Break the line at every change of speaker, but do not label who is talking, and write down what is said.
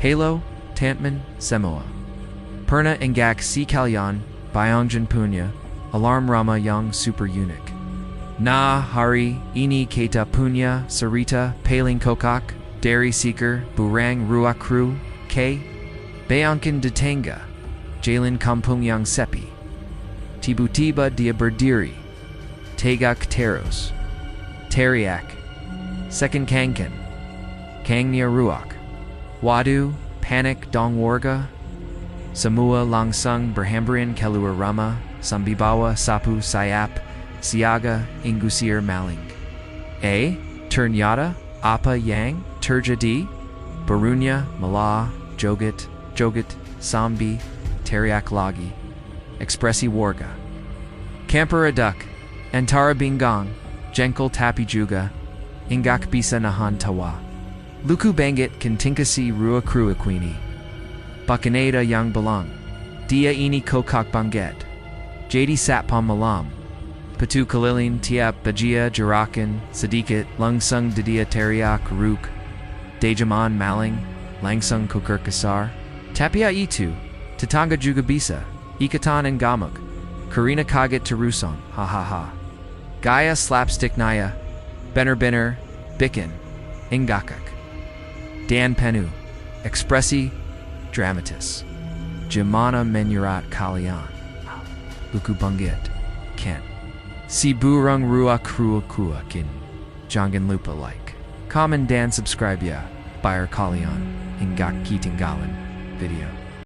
Halo, Tantman, Semoa. Perna Ngak Si Kalyan, Byongjan Punya, Alarm Rama Young Super Eunuch. Na, Hari, Ini Keta Punya, Sarita, Paling Kokak, Dairy Seeker, Burang Ruak Kru, K. Bayangkan Detanga, Jalen Kampung Yang Sepi. Tiba-tiba Dia Berdiri, Tegak Teros, Teriak, Second Kangkan, Kangnia Ruak, Wadu, Panik Dong Warga, Samua Langsung Berhambrian Kelua Rama, Sambibawa Sapu Sayap, Siaga Ingusir Maling. A. Ternyata, Apa Yang, Terjadi, Barunya, Mala, Joget, Sambi, Teriak Lagi, Expressi Warga. Campera Duk, Antara Bingang, Jenkel Tapi Juga, Ingak Bisa Nahan Tawa. Luku Bangit Kantinkasi Rua Kruaquini. Bakaneda Yang Balang. Dia Ini Kokak Banget. Jadi Satpam Malam. Patu Kalilin Tiap Bajia Jarakan, Sadikat, Lungsung Didia Teriak Ruk, Dejaman Maling, Langsung Kukurkasar, Tapia Itu, Tatanga Juga Bisa, Ikatan and Gamuk, Karina Kaget Teruson, ha ha ha. Gaia Slapstick Naya, Benner, Bikin, Ingakak. Dan Penu, Expressi, Dramatis. Jimana Menurat Kalian, Luku Bungit, Kent. Si burung ruak kruakua kin, jangan lupa like, comment dan subscribe ya, bayar kalian, hingga ketinggalan video.